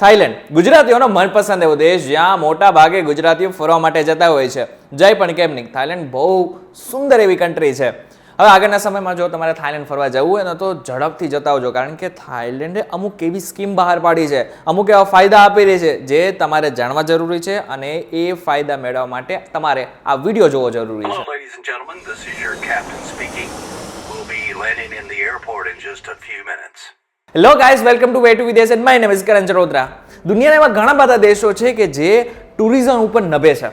Thailand ગુજરાતીઓનો મનપસંદ એવો દેશ જ્યાં મોટા ભાગે ગુજરાતીઓ ફરવા માટે જતા હોય છે. જય પણ કેમ નહીં, થાઈલેન્ડ બહુ સુંદર એવી કન્ટ્રી છે. હવે આગળના સમયમાં જો તમારે થાઈલેન્ડ ફરવા જવું હોય ને તો ઝડપથી જતા હોજો, કારણ કે થાઈલેન્ડે અમુક એવી સ્કીમ બહાર પાડી છે, અમુક એવા ફાયદા આપી રહી છે જે તમારે જાણવા જરૂરી છે અને એ ફાયદા મેળવવા માટે તમારે આ વિડીયો જોવો જરૂરી છે. Hello, ladies and gentlemen. This is your captain speaking. We'll be landing in the airport in just a few minutes. Hello guys, welcome to way to વિદેશ એન્ડ માય નેમ ઇઝ કરણ ચરોતરા. દુનિયાના એવા ઘણા બધા દેશો છે કે જે ટુરિઝમ ઉપર નભે છે,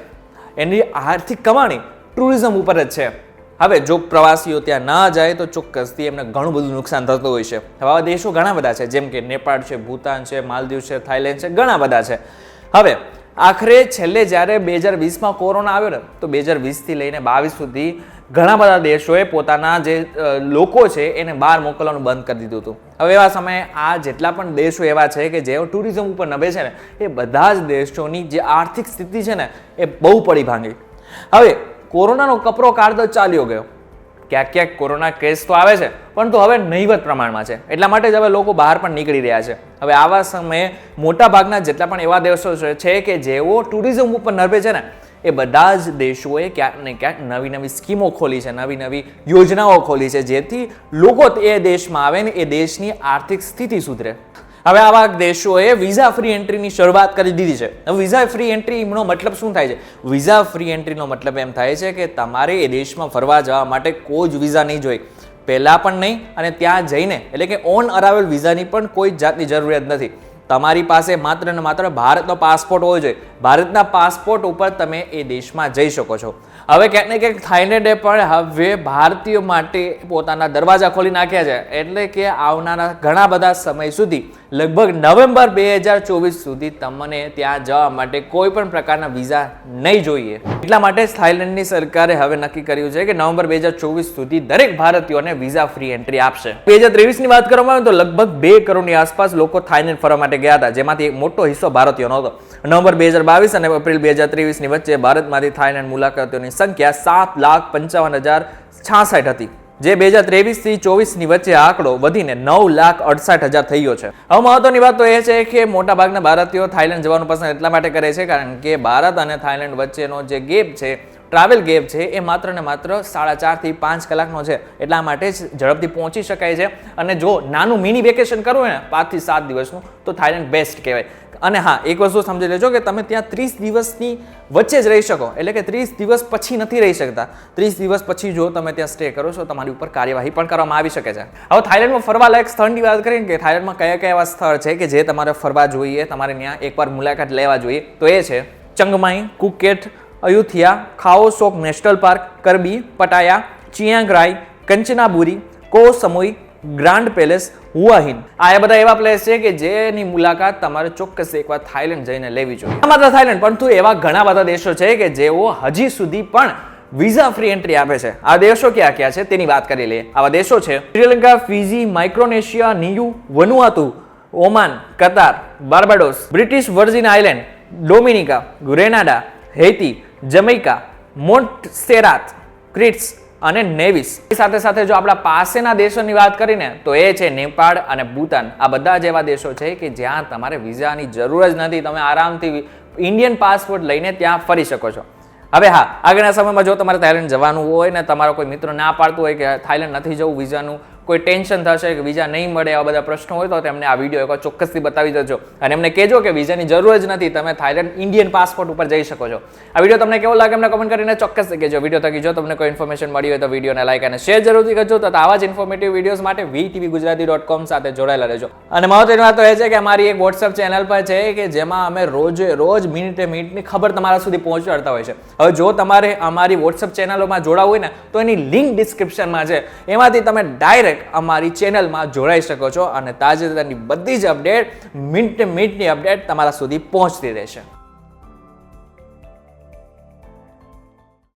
એની આર્થિક કમાણી ટુરિઝમ ઉપર જ છે. હવે જો પ્રવાસીઓ ત્યાં ના જાય તો ચોક્કસથી એમને ઘણું બધું નુકસાન થતું હોય છે. હવે આવા દેશો ઘણા બધા છે, જેમ કે નેપાળ છે, ભૂતાન છે, માલદીવ છે, થાઈલેન્ડ છે, ઘણા બધા છે. હવે આખરે છેલ્લે જ્યારે 2020માં કોરોના આવ્યો ને, તો 2020થી લઈને 22 સુધી ઘણા બધા દેશોએ પોતાના જે લોકો છે એને બહાર મોકલવાનું બંધ કરી દીધું હતું. હવે એવા સમયે આ જેટલા પણ દેશો એવા છે કે જેઓ ટુરિઝમ ઉપર નભે છે ને, એ બધા જ દેશોની જે આર્થિક સ્થિતિ છે ને એ બહુ પડી ભાંગી. હવે કોરોનાનો કપરો કાળ તો ચાલ્યો ગયો, ક્યાંક ક્યાંક કોરોના કેસ તો આવે છે, પરંતુ હવે નહીવત પ્રમાણમાં છે. એટલા માટે જ હવે લોકો બહાર પણ નીકળી રહ્યા છે. હવે આવા સમયે મોટા ભાગના જેટલા પણ એવા દેશો છે કે જેઓ ટુરિઝમ ઉપર નભે છે ને, એ બધા જ દેશોએ ક્યાંક ને ક્યાંક નવી નવી સ્કીમો ખોલી છે, નવી નવી યોજનાઓ ખોલી છે, જેથી લોકો એ દેશમાં આવે ને એ દેશની આર્થિક સ્થિતિ સુધરે. હવે આવા દેશોએ વિઝા ફ્રી એન્ટ્રીની શરૂઆત કરી દીધી છે. હવે વિઝા ફ્રી એન્ટ્રીનો મતલબ શું થાય છે? વિઝા ફ્રી એન્ટ્રીનો મતલબ એમ થાય છે કે તમારે એ દેશમાં ફરવા જવા માટે કોઈ જ વિઝા નહીં જોઈએ, પહેલાં પણ નહીં અને ત્યાં જઈને એટલે કે ઓન અરાઇવલ વિઝાની પણ કોઈ જાતની જરૂરિયાત નથી. તમારી પાસે માત્ર ને માત્ર ભારતનો પાસપોર્ટ હોવો જોઈએ. ભારતના પાસપોર્ટ ઉપર તમે એ દેશમાં જઈ શકો છો. હવે ક્યાંક ને ક્યાંક થાઈલેન્ડે પણ હવે ભારતીયો માટે પોતાના દરવાજા ખોલી નાખ્યા છે, એટલે કે આવનારા ઘણા બધા સમય સુધી લગભગ નવેમ્બર 2024 સુધી તમને ત્યાં જવા માટે કોઈ પણ પ્રકારના વિઝા નહીં જોઈએ. એટલા માટે જ થાઈલેન્ડની સરકારે હવે નક્કી કર્યું છે કે નવેમ્બર 2024 સુધી દરેક ભારતીયોને વિઝા ફ્રી એન્ટ્રી આપશે. 2023ની વાત કરવામાં આવે તો લગભગ 2 કરોડની આસપાસ લોકો થાઈલેન્ડ ફરવા માટે ગયા હતા, જેમાંથી એક મોટો હિસ્સો ભારતીયોનો હતો. નવેમ્બર 2022 અને એપ્રિલ 2023ની વચ્ચે ભારતમાંથી થાઈલેન્ડ મુલાકાતીઓની સંખ્યા 7,55,066 હતી, જે 2023થી 24ની વચ્ચે આંકડો વધીને 9,68,000 થઈ ગયો છે. હવે મહત્વની વાત તો એ છે કે મોટાભાગના ભારતીયો થાઈલેન્ડ જવાનું પસંદ એટલા માટે કરે છે કારણ કે ભારત અને થાઈલેન્ડ વચ્ચેનો જે ગેપ છે, ટ્રાવેલ ગેપ છે, એ માત્ર ને માત્ર 4.5 થી 5 કલાકનો છે. એટલા માટે જ ઝડપથી પહોંચી શકાય છે. અને જો નાનું મિની વેકેશન કરવું હોય ને 5 થી 7 દિવસનું, તો થાઈલેન્ડ બેસ્ટ કહેવાય. અને હા, એક વસ્તુ સમજી લેજો કે તમે ત્યાં 30 દિવસની વચ્ચે જ રહી શકો, એટલે કે 30 દિવસ પછી નથી રહી શકતા. 30 દિવસ પછી જો તમે ત્યાં સ્ટે કરો છો, તમારી ઉપર કાર્યવાહી પણ કરવામાં આવી શકે છે. હવે થાઈલેન્ડમાં ફરવા લાયક સ્થળની વાત કરીએ કે થાઈલેન્ડમાં કયા કયા એવા સ્થળ છે કે જે તમારે ફરવા જોઈએ, તમારે ત્યાં એકવાર મુલાકાત લેવા જોઈએ, તો એ છે ચંગમાઈ, Phuket, Ayutthaya, Khao Sok national park, Krabi, Pattaya, Chiang Rai, Kanchanaburi, Ko Samui, grand palace, હુઆ હિન. આ બધા એવા પ્લેસ છે કે જેની મુલાકાત તમારે ચોક્કસ એકવાર થાઈલેન્ડ જઈને લેવી જોઈએ. માત્ર થાઈલેન્ડ પરંતુ એવા ઘણા બધા દેશો છે કે જેઓ હજી સુધી પણ વિઝા ફ્રી એન્ટ્રી આપે છે. આ દેશો ક્યાં ક્યાં છે તેની વાત કરી લઈએ. આવા દેશો છે Sri Lanka, Fiji, Micronesia, Niue, Vanuatu, Oman, Qatar, Barbados, British Virgin island, Dominica, Grenada, Haiti, Jamaica, Montserrat, Kitts અને નેવિસ. સાથે સાથે જો આપણા પાસેના દેશોની વાત કરીને તો એ છે નેપાળ અને ભૂતાન. આ બધા જ એવા દેશો છે કે જ્યાં તમારે વિઝાની જરૂર જ નથી, તમે આરામથી ઇન્ડિયન પાસપોર્ટ લઈને ત્યાં ફરી શકો છો. હવે હા, આગળના સમયમાં જો તમારે થાઈલેન્ડ જવાનું હોય ને તમારો કોઈ મિત્ર ના પાડતું હોય કે થાઈલેન્ડ નથી જવું, વિઝાનું કોઈ ટેન્શન થશે કે વિઝા નહીં મળે, આવા બધા પ્રશ્નો હોય તો તેમને આ વિડીયો એકવાર ચોક્કસથી બતાવી દેજો અને એમને કહેજો કે વિઝાની જરૂર જ નથી, તમે થાઈલેન્ડ ઇન્ડિયન પાસપોર્ટ ઉપર જઈ શકો છો. આ વિડીયો તમને કેવો લાગે એમને કમેન્ટ કરીને ચોક્કસથી કહેજો. વિડીયો થકી જો તમને કોઈ ઇન્ફોર્મેશન મળી હોય તો વિડીયોને લાઈક અને શેર જરૂરથી કરજો. તો આવા જ ઇન્ફોર્મેટિવ વિડીયોઝ માટે vtvgujarati.com સાથે જોડાયેલા રહેજો. અને મહત્વની વાત તો એ છે કે અમારી એક વોટ્સએપ ચેનલ પર છે કે જેમાં અમે રોજ મિનિટે મિનિટની ખબર તમારા સુધી પહોંચાડતા હોય છે. હવે જો તમારે અમારી વોટ્સએપ ચેનલોમાં જોડાવું હોય ને તો એની લિંક ડિસ્ક્રિપ્શનમાં છે, એમાંથી તમે ડાયરેક્ટ અમારી ચેનલમાં જોડાઈ શકો છો અને તાજેતરની બધી જ અપડેટ, મિનિટની અપડેટ તમારા સુધી પહોંચતી રહેશે.